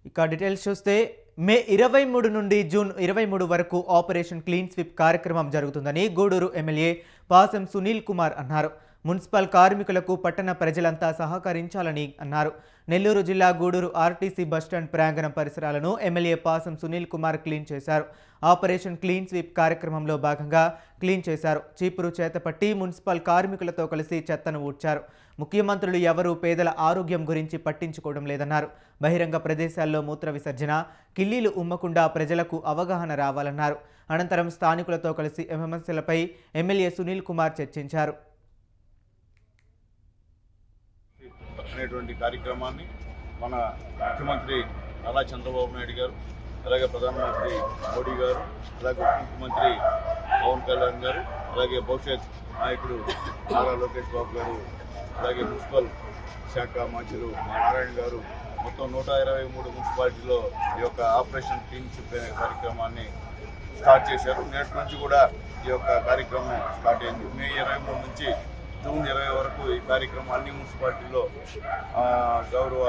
ఇక డీటెయిల్స్ చూస్తే మే 23 నుండి జూన్ 23 వరకు ఆపరేషన్ క్లీన్ స్వీప్ కార్యక్రమం జరుగుతుందని గూడూరు ఎమ్మెల్యే పాసం సునీల్ కుమార్ అన్నారు. మున్సిపల్ కార్మికులకు పట్టణ ప్రజలంతా సహకరించాలని అన్నారు. నెల్లూరు జిల్లా గూడూరు ఆర్టీసీ బస్టాండ్ ప్రాంగణం పరిసరాలను ఎమ్మెల్యే పాసం సునీల్ కుమార్ క్లీన్ చేశారు. ఆపరేషన్ క్లీన్ స్వీప్ కార్యక్రమంలో భాగంగా క్లీన్ చేశారు. చీపురు చేతపట్టి మున్సిపల్ కార్మికులతో కలిసి చెత్తను ఊడ్చారు. ముఖ్యమంత్రులు ఎవరూ పేదల ఆరోగ్యం గురించి పట్టించుకోవడం లేదన్నారు. బహిరంగ ప్రదేశాల్లో మూత్ర విసర్జన, కిల్లీలు ఉమ్మకుండా ప్రజలకు అవగాహన రావాలన్నారు. అనంతరం స్థానికులతో కలిసి సమస్యలపై ఎమ్మెల్యే సునీల్ కుమార్ చర్చించారు. అనేటువంటి కార్యక్రమాన్ని మన ముఖ్యమంత్రి నారా చంద్రబాబు నాయుడు గారు, అలాగే ప్రధానమంత్రి మోడీ గారు, అలాగే ఉప ముఖ్యమంత్రి పవన్ కళ్యాణ్ గారు, అలాగే భవిష్యత్ నాయకుడు నారా లోకేష్ బాబు గారు, అలాగే మున్సిపల్ శాఖ మంత్రులు నారాయణ గారు మొత్తం 123 మున్సిపాలిటీలో ఈ యొక్క ఆపరేషన్ క్లీన్ స్వీప్ అనే కార్యక్రమాన్ని స్టార్ట్ చేశారు. నేటి నుంచి కూడా ఈ యొక్క కార్యక్రమం స్టార్ట్ అయింది. మే 23 నుంచి జూన్ 20 వరకు ఈ కార్యక్రమం అన్ని మున్సిపాలిటీల్లో గౌరవ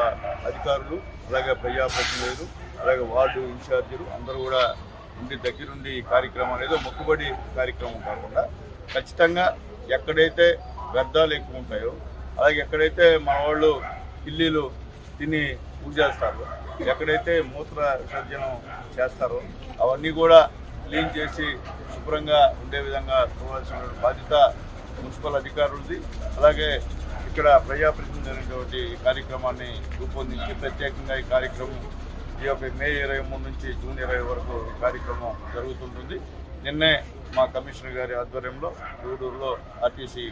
అధికారులు, అలాగే ప్రజాప్రతినిధులు, అలాగే వార్డు ఇన్ఛార్జీలు అందరూ కూడా దగ్గరుండి ఈ కార్యక్రమం అనేది మొక్కుబడి కార్యక్రమం కాకుండా ఖచ్చితంగా ఎక్కడైతే వ్యర్థాలు ఎక్కువ ఉంటాయో, అలాగే ఎక్కడైతే మన వాళ్ళు కిల్లీలు తిని పూజ చేస్తారో, ఎక్కడైతే మూత్ర విసర్జనం చేస్తారో అవన్నీ కూడా క్లీన్ చేసి శుభ్రంగా ఉండే విధంగా చూడాల్సిన బాధ్యత మున్సిపల్ అధికారులది. అలాగే ఇక్కడ ప్రజాప్రతినిధులైనటువంటి ఈ కార్యక్రమాన్ని రూపొందించి ప్రత్యేకంగా ఈ కార్యక్రమం ఈ యొక్క మే 23 నుంచి జూన్ 20 వరకు ఈ కార్యక్రమం జరుగుతుంటుంది. నిన్నే మా కమిషనర్ గారి ఆధ్వర్యంలో గూడూరులో ఆర్టీసీ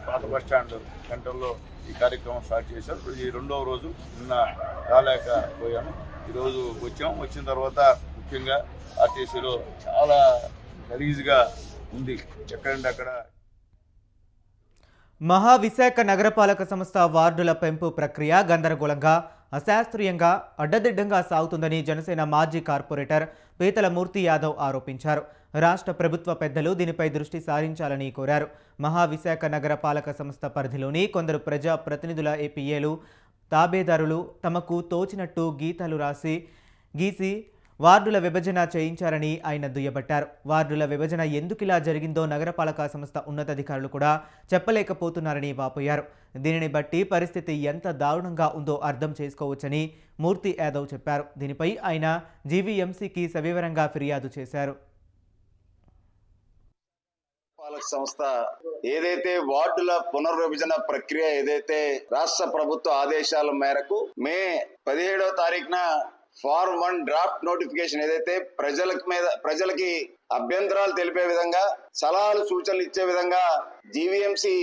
పాత బస్టాండ్ సెంటర్లో ఈ కార్యక్రమం స్టార్ట్ చేశారు. ఈ రెండవ రోజు నిన్న రాలేకపోయాను, ఈరోజు వచ్చిన తర్వాత ముఖ్యంగా ఆర్టీసీలో చాలా గలీజ్గా ఉంది. ఎక్కడంటే అక్కడ మహావిశాఖ నగరపాలక సంస్థ వార్డుల పెంపు ప్రక్రియ గందరగోళంగా, అశాస్త్రీయంగా, అడ్డదిడ్డంగా సాగుతుందని జనసేన మాజీ కార్పొరేటర్ పీతల మూర్తి యాదవ్ ఆరోపించారు. రాష్ట్ర ప్రభుత్వ పెద్దలు దీనిపై దృష్టి సారించాలని కోరారు. మహావిశాఖ నగరపాలక సంస్థ పరిధిలోని కొందరు ప్రజా ప్రతినిధుల ఏపీఏలు, తాబేదారులు తమకు తోచినట్టు గీతాలు గీసి వార్డుల విభజన చేయించారని ఆయన దుయ్యబట్టారు. వార్డుల విభజన ఎందుకిలా జరిగిందో నగరపాలక సంస్థ ఉన్నతాధికారులు కూడా చెప్పలేకపోతున్నారని వాపోయారు. దీనిని బట్టి పరిస్థితి ఎంత దారుణంగా ఉందో అర్థం చేసుకోవచ్చని మూర్తి యాదవ్ చెప్పారు. దీనిపై ఆయన జీవీఎంసీకి సవివరంగా ఫిర్యాదు చేశారు. పాలక సంస్థ ఏదైతే వార్డుల పునర్విభజన ప్రక్రియ ఏదైతే రాష్ట్ర ప్రభుత్వ ఆదేశాల మేరకు మే 17వ తారీఖున ఫార్మ్ 1 డ్రాఫ్ట్ నోటిఫికేషన్ ఏదైతే ప్రజలకి అభ్యంతరాలు తెలిపే విధంగా, సలహాలు సూచనలు ఇచ్చే విధంగా జీవీఎంసీ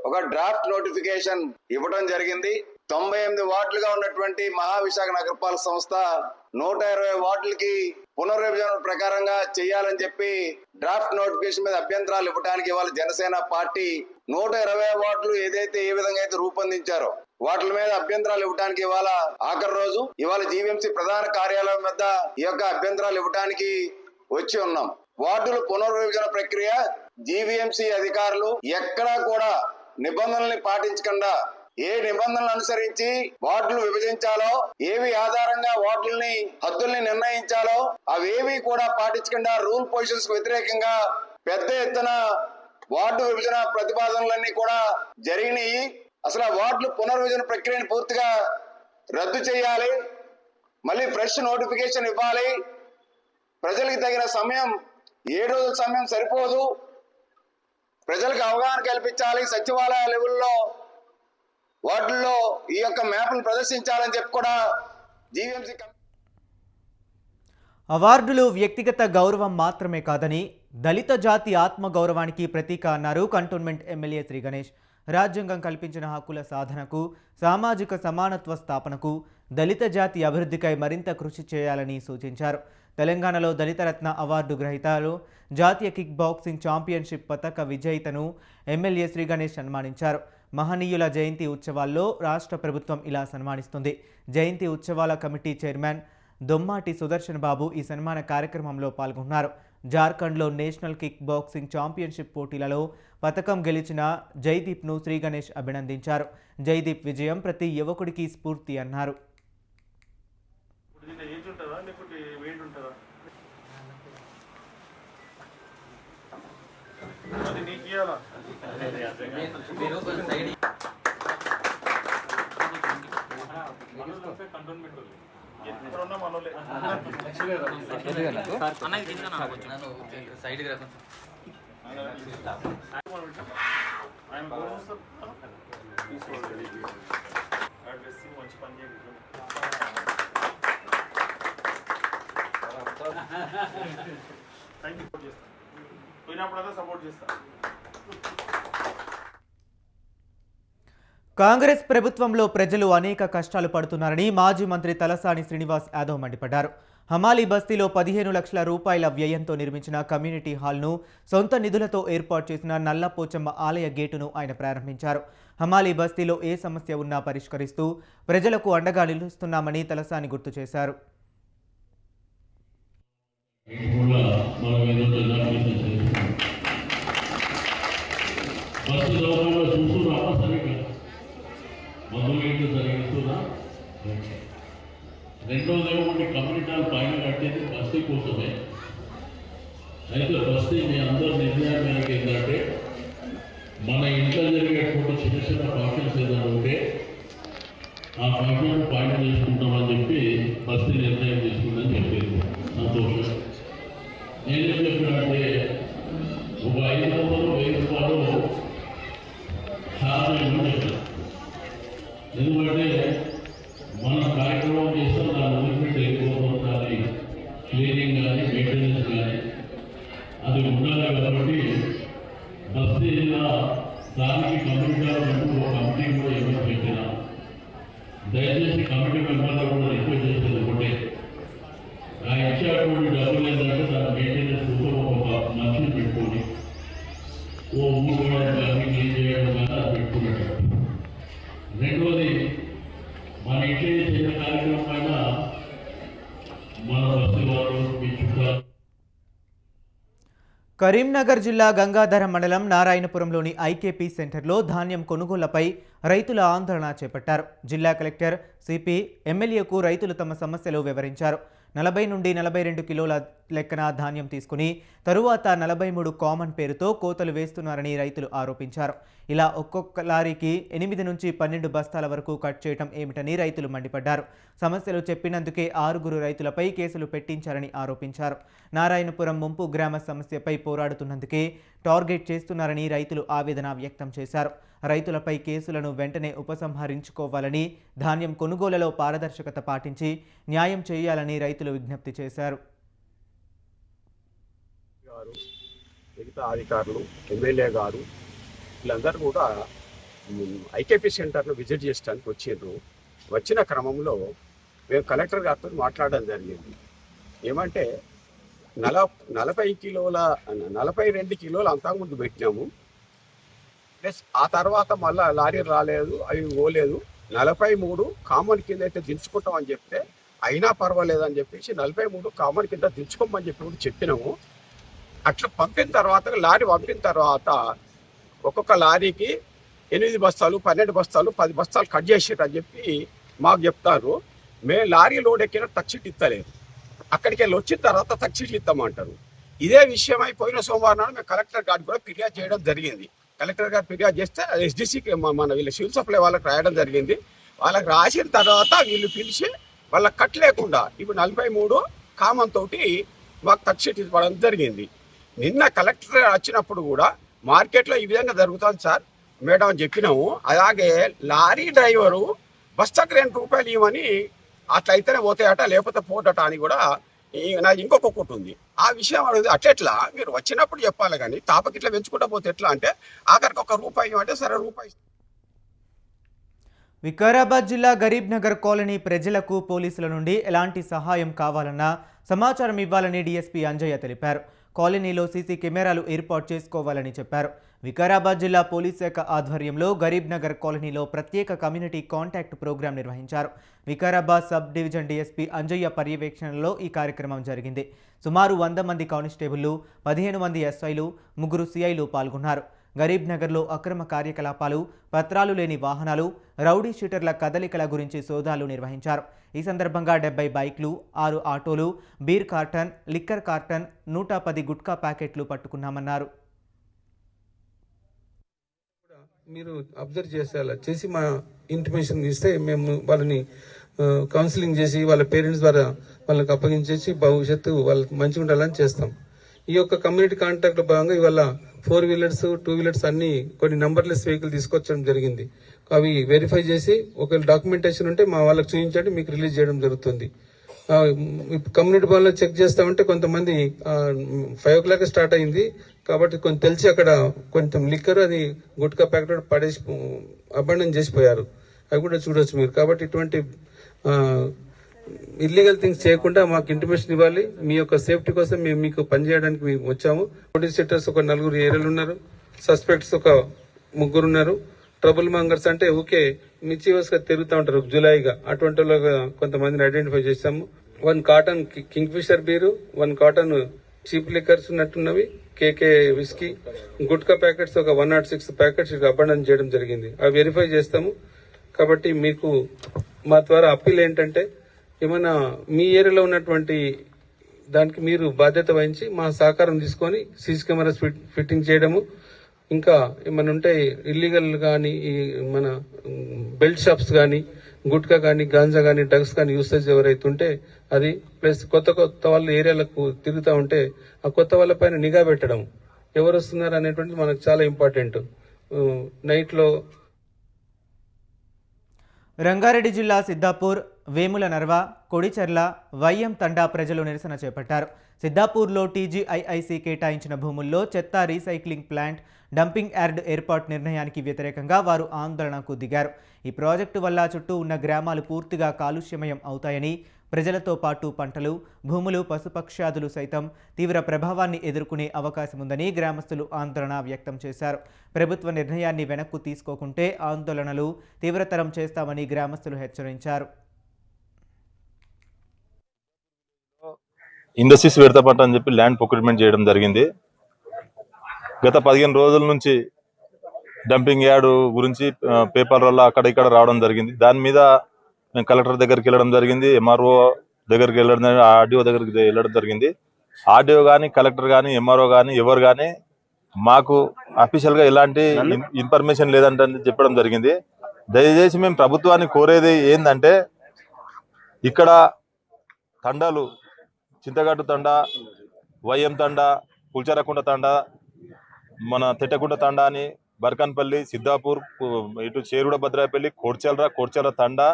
ఒక డ్రాఫ్ట్ నోటిఫికేషన్ ఇవ్వడం జరిగింది. 98 వార్డులుగా ఉన్నటువంటి మహావిశాఖ నగరపాలక సంస్థ 120 వార్డులకి పునర్విభజన ప్రకారంగా చేయాలని చెప్పి డ్రాఫ్ట్ నోటిఫికేషన్ మీద అభ్యంతరాలు ఇవ్వడానికి ఇవాళ జనసేన పార్టీ 120 వార్డులు ఏ విధంగా అయితే రూపొందించారో వాటి మీద అభ్యంతరాలు ఇవ్వడానికి ఇవాళ ఆఖరి రోజు. ఇవాళ జీవీఎంసీ ప్రధాన కార్యాలయం వద్ద ఈ యొక్క అభ్యంతరాలు ఇవ్వడానికి వచ్చి ఉన్నాం. వార్డుల పునర్విభజన ప్రక్రియ జీవీఎంసీ అధికారులు ఎక్కడా కూడా నిబంధనల్ని పాటించకుండా, ఏ నిబంధనలు అనుసరించి వార్డులు విభజించాలో, ఏవి ఆధారంగా వార్డుల్ని హద్దుల్ని నిర్ణయించాలో అవేవి కూడా పాటించకుండా రూల్ పొజిషన్స్ వ్యతిరేకంగా పెద్ద ఎత్తున వార్డు విభజన ప్రతిపాదనలన్నీ కూడా జరిగినాయి. అసలు ఆ వార్డులు పునర్విభజన ప్రక్రియను పూర్తిగా రద్దు చేయాలి, మళ్ళీ ఫ్రెష్ నోటిఫికేషన్ ఇవ్వాలి. ప్రజలకు తగిన సమయం 7 రోజుల సమయం సరిపోదు, ప్రజలకు అవగాహన కల్పించాలి. సచివాలయ లెవెల్లో వార్డుల్లో ఈ యొక్క మ్యాప్ను ప్రదర్శించాలని చెప్పి కూడా జీవీఎంసీ అవార్డులు వ్యక్తిగత గౌరవం మాత్రమే కాదని, దళిత జాతి ఆత్మగౌరవానికి ప్రతీక అన్నారు కంటోన్మెంట్ ఎమ్మెల్యే శ్రీ గణేష్. రాజ్యాంగం కల్పించిన హక్కుల సాధనకు, సామాజిక సమానత్వ స్థాపనకు, దళిత జాతి అభివృద్ధికై మరింత కృషి చేయాలని సూచించారు. తెలంగాణలో దళితరత్న అవార్డు గ్రహీతలు, జాతీయ కిక్ బాక్సింగ్ ఛాంపియన్షిప్ పతక విజేతను ఎమ్మెల్యే శ్రీ గణేష్ సన్మానించారు. మహనీయుల జయంతి ఉత్సవాల్లో రాష్ట్ర ప్రభుత్వం ఇలా సన్మానిస్తుంది. జయంతి ఉత్సవాల కమిటీ చైర్మన్ దొమ్మాటి సుదర్శన్ బాబు ఈ సన్మాన కార్యక్రమంలో పాల్గొన్నారు. జార్ఖండ్లో నేషనల్ కిక్ బాక్సింగ్ ఛాంపియన్షిప్ పోటీలలో పతకం గెలిచిన జైదీప్ను శ్రీ గణేష్ అభినందించారు. జైదీప్ విజయం ప్రతి యువకుడికి స్ఫూర్తి అన్నారు. లేకుంటే వెయిట్ ఉంటుందా? అది నీకు ఇవ్వాలా? ఎక్కడున్నా మనోలే. ఆయన మంచి పని చేయండి. Thank you. చేస్తాను, పోయినప్పుడల్లా సపోర్ట్ చేస్తాను. కాంగ్రెస్ ప్రభుత్వంలో ప్రజలు అనేక కష్టాలు పడుతున్నారని మాజీ మంత్రి తలసాని శ్రీనివాస్ యాదవ్ మండిపడ్డారు. హమాలీ బస్తీలో 15 లక్షల రూపాయల వ్యయంతో నిర్మించిన కమ్యూనిటీ హాల్ను సొంత నిధులతో ఏర్పాటు చేసిన నల్లపోచమ్మ ఆలయ గేటును ఆయన ప్రారంభించారు. హమాలీ బస్తీలో ఏ సమస్య ఉన్నా పరిష్కరిస్తూ ప్రజలకు అండగా నిలుస్తున్నామని తలసాని గుర్తు చేశారు. రెండోదేమో కమ్యూనిటీ హాల్ పైన కట్టేది బస్తీ కోసమే. అయితే బస్తీ మీ అందరి నిర్ణయం మేరకు ఏంటంటే మన ఇంట్లో జరిగేటువంటి చిన్న చిన్న ఫంక్షన్స్ ఏదైనా ఉంటే ఆ ఫంక్షన్ పైన చేసుకుంటామని చెప్పి బస్తీ నిర్ణయం తీసుకుందని చెప్పేది. సంతోషం. నేనేం చెప్పానంటే ఒక 500-1000 రూపాయలు హామీ చెప్పాను. ఎందుకంటే మనం కార్యక్రమం చేస్తాం, దాని మూమెంట్ ఎక్కువ కానీ క్లీనింగ్ కానీ మెయింటెనెన్స్ కానీ అది ఉండాలి. కాబట్టి బస్తీలో దానికి కమిటీ ఒక కమిటీ కూడా ఎవరు పెట్టినా దయచేసి కమిటీ మెంబర్లు కూడా రిక్వెస్ట్ చేసేది ఒకటే, ఆ ఇచ్చేటువంటి డబ్బులు ఏంటంటే దాని మెయింటెనెన్స్ కోసం ఒక మనిషిని పెట్టుకొని ఓ ఊరుకోవడం కానీ క్లీన్ చేయడం కానీ అది పెట్టుకున్నట్టు. రెండోది మన ఇంట్లో చేసే కార్యక్రమం పైన మన బస్తీ వాళ్ళు మీ చుట్టాలు. కరీంనగర్ జిల్లా గంగాధర మండలం నారాయణపురంలోని ఐకేపీ సెంటర్లో ధాన్యం కొనుగోళ్లపై రైతుల ఆందోళన చేపట్టారు. జిల్లా కలెక్టర్ సిపి ఎమ్మెల్యేకు రైతులు తమ సమస్యలు వివరించారు. 40 నుండి 42 కిలోల లెక్కన ధాన్యం తీసుకుని తరువాత 43 కామన్ పేరుతో కోతలు వేస్తున్నారని రైతులు ఆరోపించారు. ఇలా ఒక్కొక్క లారీకి 8 నుంచి 12 బస్తాల వరకు కట్ చేయటం ఏమిటని రైతులు మండిపడ్డారు. సమస్యలు చెప్పినందుకే 6 రైతులపై కేసులు పెట్టించారని ఆరోపించారు. నారాయణపురం ముంపు గ్రామ సమస్యపై పోరాడుతున్నందుకే టార్గెట్ చేస్తున్నారని రైతులు ఆవేదన వ్యక్తం చేశారు. రైతులపై కేసులను వెంటనే ఉపసంహరించుకోవాలని, ధాన్యం కొనుగోలులో పారదర్శకత పాటించి న్యాయం చేయాలని రైతులు విజ్ఞప్తి చేశారు. మిగతా అధికారులు, ఎమ్మెల్యే గారు వీళ్ళందరూ కూడా ఐకేపీ సెంటర్ను విజిట్ చేయడానికి వచ్చిండ్రు. వచ్చిన క్రమంలో మేము కలెక్టర్ గారితో మాట్లాడడం జరిగింది. ఏమంటే 42 కిలోలు అంతకుముందు పెట్టినాము, ప్లస్ ఆ తర్వాత మళ్ళీ లారీ రాలేదు, అవి పోలేదు. 43 కామన్ కింద అయితే దించుకుంటామని చెప్తే అయినా పర్వాలేదని చెప్పేసి 43 కామన్ కింద దించుకోమని చెప్పి కూడా చెప్పినాము. అట్లా పంపిన తర్వాత లారీ పంపిన తర్వాత ఒక్కొక్క లారీకి 8 బస్తాలు, 12 బస్తాలు, 10 బస్తాలు కట్ చేసారు అని చెప్పి మాకు చెప్తారు. మేము లారీ లోడ్ ఎక్కిన తక్షిట్ ఇస్తలేదు, అక్కడికి వెళ్ళి వచ్చిన తర్వాత తక్షిట్లు ఇస్తామంటారు. ఇదే విషయం అయిపోయిన సోమవారం నాడు మేము కలెక్టర్ గారికి కూడా ఫిర్యాదు చేయడం జరిగింది. కలెక్టర్ గారు ఫిర్యాదు చేస్తే ఎస్డిసికి మన వీళ్ళ సివిల్ సప్లై వాళ్ళకి రాయడం జరిగింది. వాళ్ళకి రాసిన తర్వాత వీళ్ళు పిలిచి వాళ్ళకి కట్ లేకుండా ఇప్పుడు 43 కామన్ తోటి మాకు తక్షిట్ ఇవ్వడం జరిగింది. నిన్న కలెక్టర్ వచ్చినప్పుడు కూడా మార్కెట్లో ఈ విధంగా జరుగుతుంది సార్ మేడం అని చెప్పినాము. అలాగే లారీ డ్రైవరు బస్తాకు 2 రూపాయలు ఇవ్వమని అట్లయితేనే పోతాయట, లేకపోతే పోటట అని కూడా నాకు ఇంకొక ఒకటి ఉంది. ఆ విషయం అడుగుతుంది. అట్లెట్లా మీరు వచ్చినప్పుడు చెప్పాలి కానీ తాపకి ఇట్లా పెంచుకుంటా పోతే ఎట్లా అంటే ఆఖరికి 1 రూపాయి ఇవ్వంటే సరే రూపాయి. వికారాబాద్ జిల్లా గరీబ్ నగర్ కాలనీ ప్రజలకు పోలీసుల నుండి ఎలాంటి సహాయం కావాలన్నా సమాచారం ఇవ్వాలని డీఎస్పీ అంజయ్య తెలిపారు. కాలనీలో సీసీ కెమెరాలు ఏర్పాటు చేసుకోవాలని చెప్పారు. వికారాబాద్ జిల్లా పోలీస్ శాఖ ఆధ్వర్యంలో గరీబ్ నగర్ కాలనీలో ప్రత్యేక కమ్యూనిటీ కాంటాక్ట్ ప్రోగ్రాం నిర్వహించారు. Vikarabad sub division DSP Anjaiah పర్యవేక్షణలో ఈ కార్యక్రమం జరిగింది. సుమారు 100 మంది కానిస్టేబుళ్లు, 15 మంది ఎస్ఐలు, 3 సిఐలు పాల్గొన్నారు. గరీబ్ నగర్లో అక్రమ కార్యకలాపాలు, పత్రాలు లేని వాహనాలు, రౌడీ షీటర్ల కదలికల గురించి సోదాలు నిర్వహించారు. ఈ సందర్భంగా 70 బైక్లు, 6 ఆటోలు, బీర్ కార్టన్, లిక్కర్ కార్టన్, 110 గుట్కా ప్యాకెట్లు పట్టుకున్నామన్నారు. మీరు అబ్జర్వ్ చేసి మా ఇంటిమేషన్ ఇస్తే మేము వాళ్ళని కౌన్సిలింగ్ చేసి వాళ్ళ పేరెంట్స్ ద్వారా వాళ్ళకి అప్పగించేసి భవిష్యత్తు వాళ్ళకి మంచిగా ఉండాలని చేస్తాం. ఈ యొక్క కమ్యూనిటీ కాంటాక్ట్ భాగంగా ఇవాళ 4 వీలర్స్ 2 వీలర్స్ అన్ని కొన్ని నంబర్లెస్ వెహికల్ తీసుకొచ్చడం జరిగింది. అవి వెరిఫై చేసి ఒకవేళ డాక్యుమెంటేషన్ ఉంటే మా వాళ్ళకి చూపించండి, మీకు రిలీజ్ చేయడం జరుగుతుంది. కమ్యూనిటీ బాల్లో చెక్ చేస్తామంటే కొంతమంది 5 o'clock స్టార్ట్ అయింది కాబట్టి కొంచెం తెలిసి అక్కడ కొంచెం లిక్కర్ అది గుట్కా ప్యాకెట్ పడేసి అబండన్ చేసిపోయారు. అవి కూడా చూడొచ్చు మీరు. కాబట్టి ఇటువంటి ఇల్లీగల్ థింగ్స్ చేయకుండా మాకు ఇంటిమేషన్ ఇవ్వాలి. మీ యొక్క సేఫ్టీ కోసం మేము మీకు పనిచేయడానికి మేము వచ్చాము. పోలీస్ సెక్టర్స్ ఒక 4 ఏరియాలు ఉన్నారు, సస్పెక్ట్స్ ఒక 3 ఉన్నారు. ట్రబుల్ మాంగర్స్ అంటే ఓకే మిచివర్స్ గా తిరుగుతూ ఉంటారు జులైగా, అటువంటి కొంతమందిని ఐడెంటిఫై చేశాము. 1 కార్టన్ కింగ్ ఫిషర్ బీరు, 1 కార్టన్ చీప్ లిక్కర్స్ ఉన్నట్టున్నవి, కేకే విస్కీ, గుట్కా ప్యాకెట్స్ ఒక 106 ప్యాకెట్స్ అబండన్ చేయడం జరిగింది. అవి వెరిఫై చేస్తాము. కాబట్టి మీకు మా ద్వారా అప్పీల్ ఏంటంటే ఏమైనా మీ ఏరియాలో ఉన్నటువంటి దానికి మీరు బాధ్యత వహించి మా సహకారం తీసుకొని సీసీ కెమెరాస్ ఫిట్టింగ్ చేయడము, ఇంకా ఏమైనా ఉంటే ఇల్లీగల్ కానీ మన బెల్ట్ షాప్స్ కానీ, గుట్కా కానీ, గాంజా కానీ, డ్రగ్స్ కానీ యూసేజ్ ఎవరైతే ఉంటే అది, ప్లస్ కొత్త వాళ్ళ ఏరియాలకు తిరుగుతూ ఉంటే ఆ కొత్త వాళ్ళ పైన నిఘా పెట్టడం, ఎవరు వస్తున్నారు అనేటువంటిది మనకు చాలా ఇంపార్టెంట్. నైట్లో రంగారెడ్డి జిల్లా సిద్దాపూర్, వేముల నర్వ, కొడిచెర్ల, వైఎం తండా ప్రజలు నిరసన చేపట్టారు. సిద్దాపూర్లో టీజీఐఐసి కేటాయించిన భూముల్లో చెత్త రీసైక్లింగ్ ప్లాంట్, డంపింగ్ యార్డ్ ఏర్పాటు నిర్ణయానికి వ్యతిరేకంగా వారు ఆందోళనకు దిగారు. ఈ ప్రాజెక్టు వల్ల చుట్టూ ఉన్న గ్రామాలు పూర్తిగా కాలుష్యమయం అవుతాయని, ప్రజలతో పాటు పంటలు, భూములు, పశుపక్ష్యాదులు సైతం తీవ్ర ప్రభావాన్ని ఎదుర్కొనే అవకాశం ఉందని గ్రామస్తులు ఆందోళన వ్యక్తం చేశారు. ప్రభుత్వ నిర్ణయాన్ని వెనక్కు తీసుకోకుంటే ఆందోళనలు తీవ్రతరం చేస్తామని గ్రామస్తులు హెచ్చరించారు. ఇండస్ట్రీస్ పెడతామంట అని చెప్పి ల్యాండ్ ప్రొక్యూర్మెంట్ చేయడం జరిగింది. గత 15 రోజుల నుంచి డంపింగ్ యార్డ్ గురించి పేపర్లలో అక్కడ ఇక్కడ రావడం జరిగింది. దాని మీద మేము కలెక్టర్ దగ్గరికి వెళ్ళడం జరిగింది, ఎంఆర్ఓ దగ్గరికి వెళ్ళడం, ఆర్డీఓ దగ్గరికి వెళ్ళడం జరిగింది. ఆర్డీఓ కానీ, కలెక్టర్ కానీ, ఎంఆర్ఓ కానీ ఎవరు కానీ మాకు అఫీషియల్గా ఎలాంటి ఇన్ఫర్మేషన్ లేదంటే చెప్పడం జరిగింది. దయచేసి మేము ప్రభుత్వాన్ని కోరేది ఏంటంటే ఇక్కడ తండాలు, చింతగట్టు తండా, వైఎం తండా, పుల్చరకుంట తండా, మన తెట్టకుంట తండా అని, బర్కన్పల్లి, సిద్దాపూర్, ఇటు చేరుడ భద్రాపల్లి, కోడ్చల్రా తండా,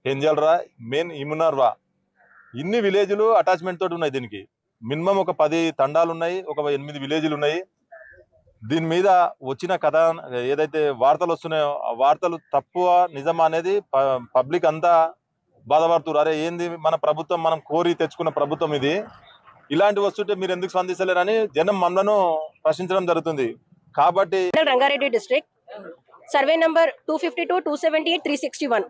హెంజల్రా, మెయిన్ ఇమునర్వా, ఇన్ని విలేజ్లు అటాచ్మెంట్ తోటి ఉన్నాయి. దీనికి మినిమం ఒక 10 తండాలు ఉన్నాయి, ఒక 8 విలేజ్లు ఉన్నాయి. దీని మీద వచ్చిన కథ ఏదైతే వార్తలు వస్తున్నాయో ఆ వార్తలు తక్కువ నిజమా అనేది పబ్లిక్ అంతా బాధపడుతున్నారు. అరే ఏంది మన ప్రభుత్వం, మనం కోరి తెచ్చుకున్న ప్రభుత్వం ఇది, ఇలాంటి వస్తుంటే మీరు ఎందుకు స్పందిస్తలేరని జనం మనలను ప్రశ్నించడం జరుగుతుంది. కాబట్టి రంగారెడ్డి డిస్ట్రిక్ట్ సర్వే నంబర్ 252, 278, 361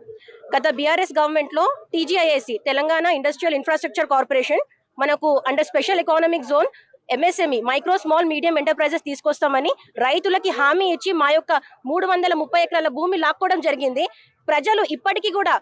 గత బీఆర్ఎస్ గవర్నమెంట్ లో TGIIC Telangana industrial infrastructure corporation మనకు under special economic zone MSME micro small medium enterprises తీసుకొస్తామని రైతులకి హామీ ఇచ్చి మా యొక్క 330 ఎకరాల భూమి లాక్కోవడం జరిగింది. ప్రజలు ఇప్పటికీ కూడా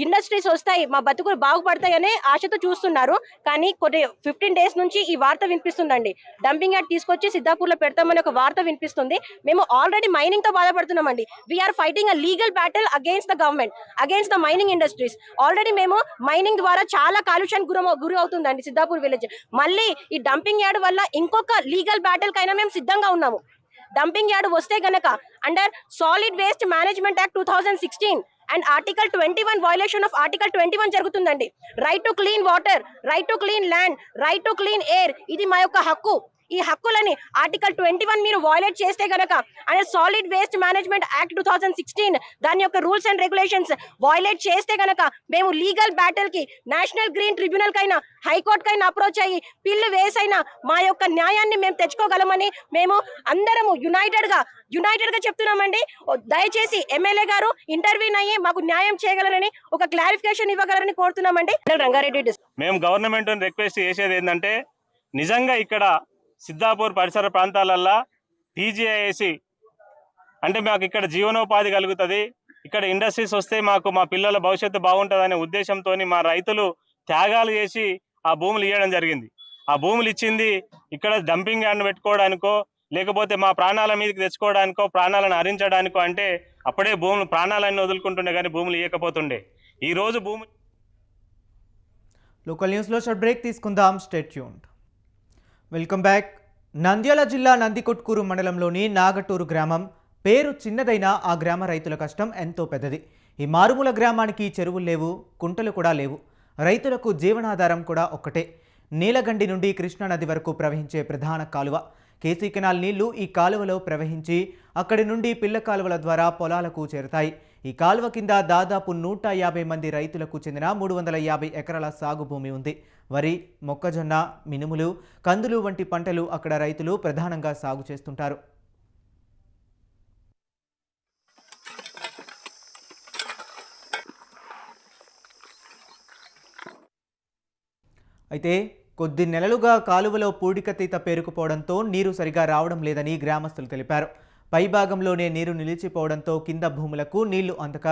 ఇండస్ట్రీస్ వస్తాయి, మా బతుకులు బాగుపడతాయనే ఆశతో చూస్తున్నారు. కానీ కొన్ని 15 days నుంచి ఈ వార్త వినిపిస్తుందండి. డంపింగ్ యార్డ్ తీసుకొచ్చి సిద్దాపూర్లో పెడతామని ఒక వార్త వినిపిస్తుంది. మేము ఆల్రెడీ మైనింగ్ తో బాధపడుతున్నామండి. We're fighting a legal battle against the government, against the mining industries. Already మేము మైనింగ్ ద్వారా చాలా కాలుష్యానికి గురి అవుతుందండి సిద్దాపూర్ విలేజ్. మళ్ళీ ఈ డంపింగ్ యార్డ్ వల్ల ఇంకొక లీగల్ బ్యాటిల్ కైనా మేము సిద్ధంగా ఉన్నాము. డంపింగ్ యార్డ్ వస్తే గనక under solid waste management act 2016 and article 21 violation of article 21 జరుగుతుందండి. Right to clean water, right to clean land, right to clean air, ఇది మా యొక్క హక్కు. ఈ హక్కులని ఆర్టికల్ 21 మీరు వయలేట్ చేస్తే గనక and solid waste management act 2016 దాని యొక్క రూల్స్ అండ్ రెగ్యులేషన్స్ వయలేట్ చేస్తే గనక మేము లీగల్ బ్యాటిల్ కి నేషనల్ గ్రీన్ ట్రిబ్యునల్ కైనా హైకోర్టు కైనా అప్రోచ్ అయ్యి పిల్లు వేసైనా మా యొక్క న్యాయాన్ని మేము తెచ్చుకోగలమని మేము అందరము యునైటెడ్ గా చెప్తున్నామండి. దయచేసి ఎమ్మెల్యే గారు ఇంటర్వ్యూన్ అయ్యి మాకు న్యాయం చేయగలరని, ఒక క్లారిఫికేషన్ ఇవ్వగలరని కోరుతున్నామండి. రంగారెడ్డి మేము గవర్నమెంట్ రిక్వెస్ట్ చేసేది ఏంటంటే నిజంగా ఇక్కడ సిద్దాపూర్ పరిసర ప్రాంతాలల్లో టీజీఐఏసి అంటే మాకు ఇక్కడ జీవనోపాధి కలుగుతుంది, ఇక్కడ ఇండస్ట్రీస్ వస్తే మాకు మా పిల్లల భవిష్యత్తు బాగుంటుందనే ఉద్దేశంతో మా రైతులు త్యాగాలు చేసి ఆ భూములు ఇవ్వడం జరిగింది. ఆ భూములు ఇచ్చింది ఇక్కడ డంపింగ్ యార్డ్ పెట్టుకోవడానికో లేకపోతే మా ప్రాణాల మీదకి తెచ్చుకోవడానికో ప్రాణాలను హరించడానికో అంటే అప్పుడే భూములు ప్రాణాలన్నీ వదులుకుంటుండే కానీ భూములు ఇవ్వకపోతుండే. ఈరోజు భూమి లోకల్ న్యూస్లో షార్ట్ బ్రేక్ తీసుకుందాం. Stay tuned. Welcome back. Nandyal జిల్లా నందికొట్కూరు మండలంలోని నాగటూరు గ్రామం పేరు చిన్నదైనా ఆ గ్రామ రైతుల కష్టం ఎంతో పెద్దది. ఈ మారుమూల గ్రామానికి చెరువులు లేవు, కుంటలు కూడా లేవు. రైతులకు జీవనాధారం కూడా ఒక్కటే, నీలగండి నుండి కృష్ణానది వరకు ప్రవహించే ప్రధాన కాలువ. కేసీ కెనాల్ నీళ్లు ఈ కాలువలో ప్రవహించి అక్కడి నుండి పిల్ల కాలువల ద్వారా పొలాలకు చేరుతాయి. ఈ కాలువ కింద దాదాపు 150 మంది రైతులకు చెందిన 350 ఎకరాల సాగు భూమి ఉంది. వరి, మొక్కజొన్న, మినుములు, కందులు వంటి పంటలు అక్కడ రైతులు ప్రధానంగా సాగు చేస్తుంటారు. అయితే కొద్ది నెలలుగా కాలువలో పూడికతీత పేరుకుపోవడంతో నీరు సరిగా రావడం లేదని గ్రామస్తులు తెలిపారు. పైభాగంలోనే నీరు నిలిచిపోవడంతో కింద భూములకు నీళ్లు అందక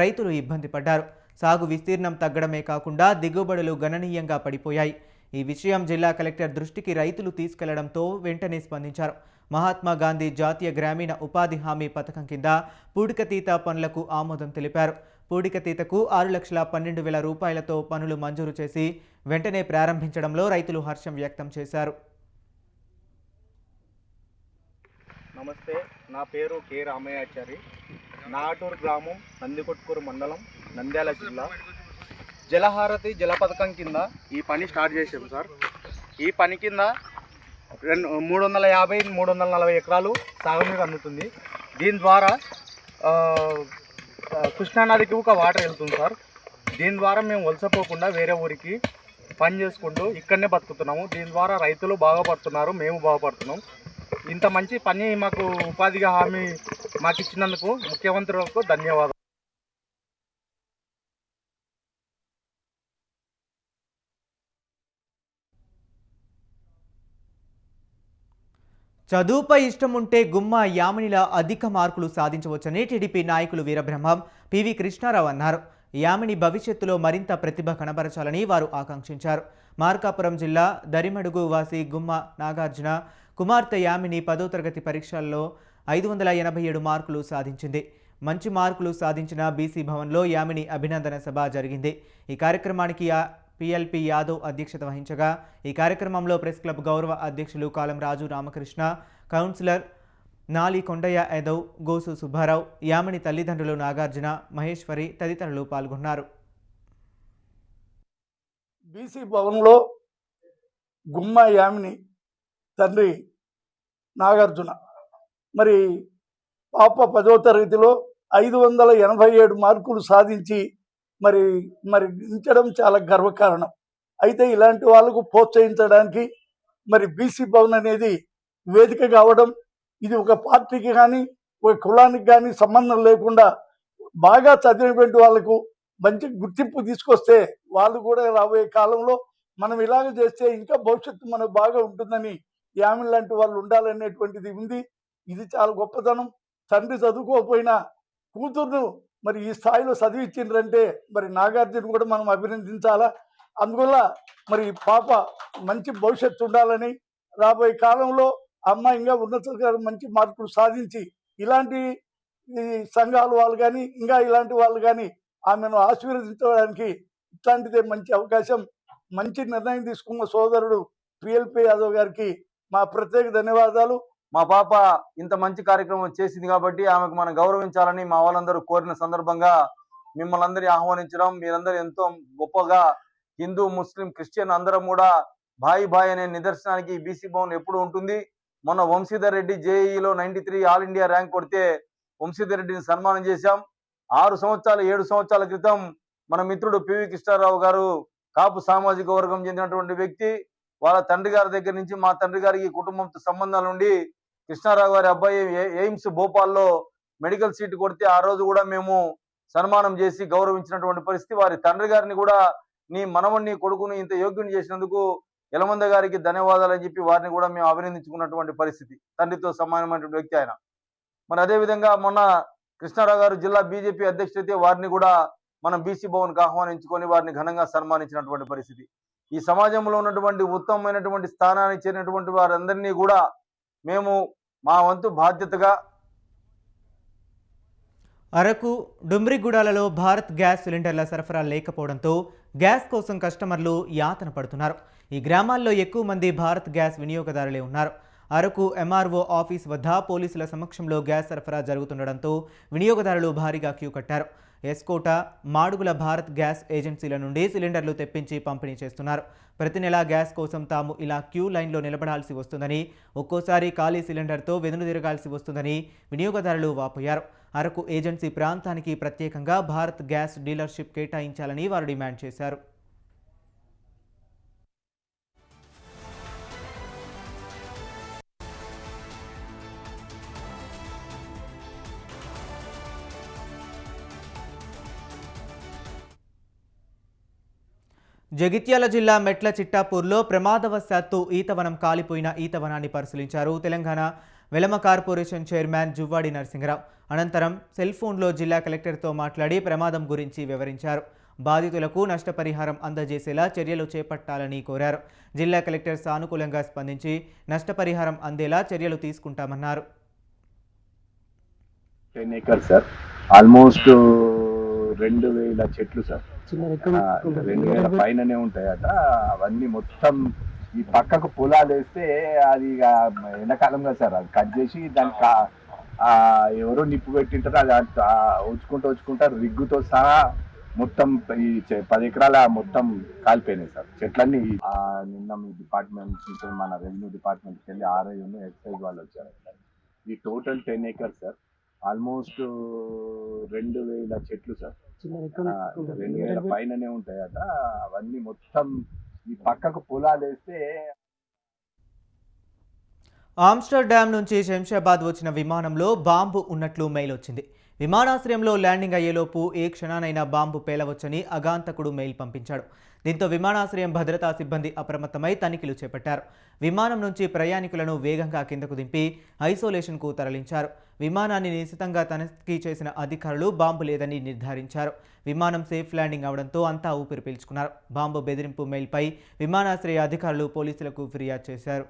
రైతులు ఇబ్బంది పడ్డారు. సాగు విస్తీర్ణం తగ్గడమే కాకుండా దిగుబడులు గణనీయంగా పడిపోయాయి. ఈ విషయం జిల్లా కలెక్టర్ దృష్టికి రైతులు తీసుకెళ్లడంతో వెంటనే స్పందించారు. మహాత్మా గాంధీ జాతీయ గ్రామీణ ఉపాధి హామీ పథకం కింద పూడికతీత పనులకు ఆమోదం తెలిపారు. పూడికతీతకు 6,12,000 రూపాయలతో పనులు మంజూరు చేసి వెంటనే ప్రారంభించడంలో రైతులు హర్షం వ్యక్తం చేశారు. నమస్తే, నా పేరు కె రామయ్యాచారి. నాగటూరు గ్రామం, నందికొట్కూరు మండలం, నంద్యాల జిల్లా. జలహారతి జల పథకం కింద ఈ పని స్టార్ట్ చేసాం సార్. ఈ పని కింద 350-340 ఎకరాలు సాగునీరు అందుతుంది. దీని ద్వారా కృష్ణానదికి ఒక వాటర్ వెళ్తుంది సార్. దీని ద్వారా మేము వలసపోకుండా వేరే ఊరికి పని చేసుకుంటూ ఇక్కడనే బతుకుతున్నాము. దీని ద్వారా రైతులు బాగుపడుతున్నారు, మేము బాగుపడుతున్నాం. ఇంత మంచి పని మాకు ఉపాధిగా హామీ మాకు ఇచ్చినందుకు ముఖ్యమంత్రులకు ధన్యవాదాలు. చదువుపై ఇష్టం ఉంటే గుమ్మా యామినిలా అధిక మార్కులు సాధించవచ్చని టీడీపీ నాయకులు వీరబ్రహ్మం, పివి కృష్ణారావు అన్నారు. యామిని భవిష్యత్తులో మరింత ప్రతిభ కనబరచాలని వారు ఆకాంక్షించారు. మార్కాపురం జిల్లా దరిమడుగు వాసి గుమ్మా నాగార్జున కుమార్తె యామిని 10వ తరగతి పరీక్షల్లో 587 మార్కులు సాధించింది. మంచి మార్కులు సాధించిన బీసీ భవన్లో యామిని అభినందన సభ జరిగింది. ఈ కార్యక్రమానికి పిఎల్పి యాదవ్ అధ్యక్షత వహించగా ఈ కార్యక్రమంలో ప్రెస్ క్లబ్ గౌరవ అధ్యక్షులు కాలం రాజు రామకృష్ణ, కౌన్సిలర్ నాలి కొండయ్య యాదవ్, గోసు సుబ్బారావు, యామిని తల్లిదండ్రులు నాగార్జున, మహేశ్వరి తదితరులు పాల్గొన్నారు. బీసీ భవన్లో గుమ్మా యామిని తండ్రి నాగార్జున మరి పాప 10వ తరగతిలో 587 మార్కులు సాధించి మరి ఉంచడం చాలా గర్వకారణం. అయితే ఇలాంటి వాళ్ళకు ప్రోత్సహించడానికి మరి బీసీ భవన్ అనేది వేదిక కావడం, ఇది ఒక పార్టీకి కానీ ఒక కులానికి కానీ సంబంధం లేకుండా బాగా చదివినటువంటి వాళ్ళకు మంచి గుర్తింపు తీసుకొస్తే వాళ్ళు కూడా రాబోయే కాలంలో మనం ఇలాగ చేస్తే ఇంకా భవిష్యత్తు మనకు బాగా ఉంటుందని యామిని లాంటి వాళ్ళు ఉండాలనేటువంటిది ఉంది. ఇది చాలా గొప్పతనం. తండ్రి చదువుకోకపోయినా కూతుర్ను మరి ఈ స్థాయిలో చదివించిండ్రంటే మరి నాగార్జున కూడా మనం అభినందించాలా. అందువల్ల మరి పాప మంచి భవిష్యత్తు ఉండాలని, రాబోయే కాలంలో అమ్మాయి ఇంకా ఉన్నత మంచి మార్కులు సాధించి ఇలాంటి సంఘాలు వాళ్ళు కానీ ఇంకా ఇలాంటి వాళ్ళు కానీ ఆమెను ఆశీర్వదించడానికి ఇట్లాంటిదే మంచి అవకాశం. మంచి నిర్ణయం తీసుకున్న సోదరుడు పిఎల్పి యాదవ్ గారికి మా ప్రత్యేక ధన్యవాదాలు. మా పాప ఇంత మంచి కార్యక్రమం చేసింది కాబట్టి ఆమెకు మనం గౌరవించాలని మా వాళ్ళందరూ కోరిన సందర్భంగా మిమ్మల్ని అందరినీ ఆహ్వానించడం, మీరందరూ ఎంతో గొప్పగా హిందూ, ముస్లిం, క్రిస్టియన్ అందరం కూడా భాయి భాయ్ అనే నిదర్శనానికి బీసీ భవన్ ఎప్పుడు ఉంటుంది. మొన్న వంశీధర్ రెడ్డి జేఈలో 93 ఆల్ ఇండియా ర్యాంక్ కొడితే వంశీధర్ రెడ్డిని సన్మానం చేశాం. 7 సంవత్సరాల క్రితం మన మిత్రుడు పివి కృష్ణారావు గారు కాపు సామాజిక వర్గం చెందినటువంటి వ్యక్తి, వాళ్ళ తండ్రి గారి దగ్గర నుంచి మా తండ్రి గారికి కుటుంబంతో సంబంధాలు ఉండి కృష్ణారావు గారి అబ్బాయి ఎయిమ్స్ భోపాల్లో మెడికల్ సీట్ కొడితే ఆ రోజు కూడా మేము సన్మానం చేసి గౌరవించినటువంటి పరిస్థితి. వారి తండ్రి గారిని కూడా నీ మనవణ్ణి కొడుకుని ఇంత యోగ్యుని చేసినందుకు యలమంద గారికి ధన్యవాదాలు అని చెప్పి వారిని కూడా మేము అభినందించుకున్నటువంటి పరిస్థితి. తండ్రితో సమానమైనటువంటి వ్యక్తి ఆయన. మరి అదేవిధంగా మొన్న కృష్ణారావు గారు జిల్లా బీజేపీ అధ్యక్షుడైతే వారిని కూడా మనం బీసీ భవన్కి ఆహ్వానించుకొని వారిని ఘనంగా సన్మానించినటువంటి పరిస్థితి. ఈ సమాజంలో ఉన్నటువంటి ఉత్తమమైనటువంటి స్థానానికి చేరినటువంటి వారందరినీ కూడా మేము మా వంతు బాధ్యతగా అరకు డుమ్రిగూడలలో భారత్ గ్యాస్ సిలిండర్ల సరఫరా లేకపోవడంతో గ్యాస్ కోసం కస్టమర్లు యాతన పడుతున్నారు. ఈ గ్రామాల్లో ఎక్కువ మంది భారత్ గ్యాస్ వినియోగదారులే ఉన్నారు. అరకు ఎంఆర్ఓ ఆఫీస్ వద్ద పోలీసుల సమక్షంలో గ్యాస్ సరఫరా జరుగుతుండడంతో వినియోగదారులు భారీగా క్యూ కట్టారు. ఎస్కోట, మాడుగుల భారత్ గ్యాస్ ఏజెన్సీల నుండి సిలిండర్లు తెప్పించి పంపిణీ చేస్తున్నారు. ప్రతి నెలా గ్యాస్ కోసం తాము ఇలా క్యూ లైన్లో నిలబడాల్సి వస్తుందని, ఒక్కోసారి ఖాళీ సిలిండర్తో వెనుదిరగాల్సి వస్తుందని వినియోగదారులు వాపోయారు. అరకు ఏజెన్సీ ప్రాంతానికి ప్రత్యేకంగా భారత్ గ్యాస్ డీలర్షిప్ కేటాయించాలని వారు డిమాండ్ చేశారు. జగిత్యాల జిల్లా మెట్ల చిట్టాపూర్లో ప్రమాదవశాత్తు ఈతవనం కాలిపోయిన ఈతవనాన్ని పరిశీలించారు తెలంగాణ వెలమ కార్పొరేషన్ చైర్మన్ జువ్వాడి నరసింహరావు. అనంతరం సెల్ ఫోన్లో జిల్లా కలెక్టర్తో మాట్లాడి ప్రమాదం గురించి వివరించారు. బాధితులకు నష్టపరిహారం అందజేసేలా చర్యలు చేపట్టాలని కోరారు. జిల్లా కలెక్టర్ సానుకూలంగా స్పందించి నష్టపరిహారం అందేలా చర్యలు తీసుకుంటామన్నారు. ఆల్మోస్ట్ 2000 చెట్లు సార్, 2000 పైననే ఉంటాయట. అవన్నీ మొత్తం ఈ పక్కకు పొలాలు వేస్తే అది ఎండాకాలంగా సార్ అది కట్ చేసి దానికి ఎవరో నిప్పు పెట్టింటారు. అది వచ్చుకుంటా రిగ్గుతో సహా మొత్తం ఈ 10 ఎకరాల మొత్తం కాలిపోయినాయి సార్ చెట్లన్నీ. నిన్న మీ డిపార్ట్మెంట్ నుంచి మన రెవెన్యూ డిపార్ట్మెంట్కి వెళ్ళి ఆర్ఐ ఎక్సైజ్ వాళ్ళు వచ్చారు. ఈ టోటల్ 10 acres సార్, ఆల్మోస్ట్ 2000 చెట్లు సార్, 2000 పైననే ఉంటాయట. అవన్నీ మొత్తం ఈ పక్కకు పొలాలు వేస్తే. ఆమ్స్టర్డామ్ నుంచి శంషాబాద్ వచ్చిన విమానంలో బాంబు ఉన్నట్లు మెయిల్ వచ్చింది. విమానాశ్రయంలో ల్యాండింగ్ అయ్యేలోపు ఏ క్షణానైనా బాంబు పేలవచ్చని అగాంతకుడు మెయిల్ పంపించాడు. దీంతో విమానాశ్రయం భద్రతా సిబ్బంది అప్రమత్తమై తనిఖీలు చేపట్టారు. విమానం నుంచి ప్రయాణికులను వేగంగా కిందకు దింపి ఐసోలేషన్కు తరలించారు. విమానాన్ని నిశితంగా తనిఖీ చేసిన అధికారులు బాంబు లేదని నిర్ధారించారు. విమానం సేఫ్ ల్యాండింగ్ అవడంతో అంతా ఊపిరి పీల్చుకున్నారు. బాంబు బెదిరింపు మెయిల్పై విమానాశ్రయ అధికారులు పోలీసులకు ఫిర్యాదు చేశారు.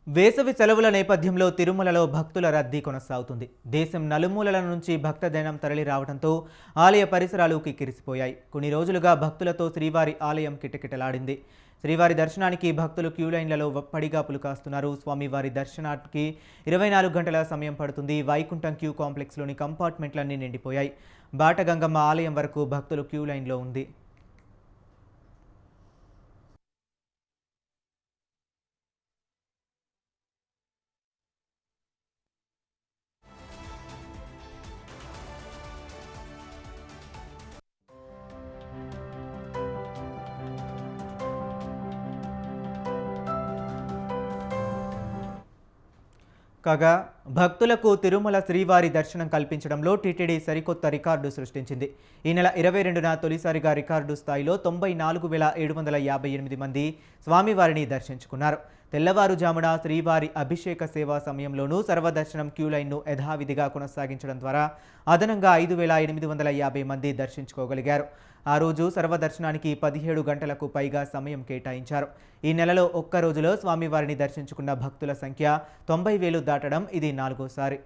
వేసవి సెలవుల నేపథ్యంలో తిరుమలలో భక్తుల రద్దీ కొనసాగుతుంది. దేశం నలుమూలల నుంచి భక్తజనం తరలి రావడంతో ఆలయ పరిసరాలు కిక్కిరిసిపోయాయి. కొన్ని రోజులుగా భక్తులతో శ్రీవారి ఆలయం కిటకిటలాడింది. శ్రీవారి దర్శనానికి భక్తులు క్యూ లైన్లలో పడిగాపులు కాస్తున్నారు. స్వామివారి దర్శనానికి 24 గంటల సమయం పడుతుంది. వైకుంఠం క్యూ కాంప్లెక్స్లోని కంపార్ట్మెంట్లన్నీ నిండిపోయాయి. బాటగంగమ్మ ఆలయం వరకు భక్తులు క్యూ లైన్లో ఉంది. కాగా భక్తులకు తిరుమల శ్రీవారి దర్శనం కల్పించడంలో టీటీడీ సరికొత్త రికార్డు సృష్టించింది. ఈ నెల 22న తొలిసారిగా రికార్డు స్థాయిలో 94,758 మంది స్వామివారిని దర్శించుకున్నారు. తెల్లవారుజామున శ్రీవారి అభిషేక సేవా సమయంలోనూ సర్వదర్శనం క్యూ లైన్ను యథావిధిగా కొనసాగించడం ద్వారా అదనంగా 5,850 మంది దర్శించుకోగలిగారు. ఆ రోజు సర్వదర్శనానికి 17 గంటలకు పైగా సమయం కేటాయించారు. ఈ నెలలో ఒక్క రోజులో స్వామివారిని దర్శించుకున్న భక్తుల సంఖ్య 90,000 దాటడం ఇది 4వ సారి.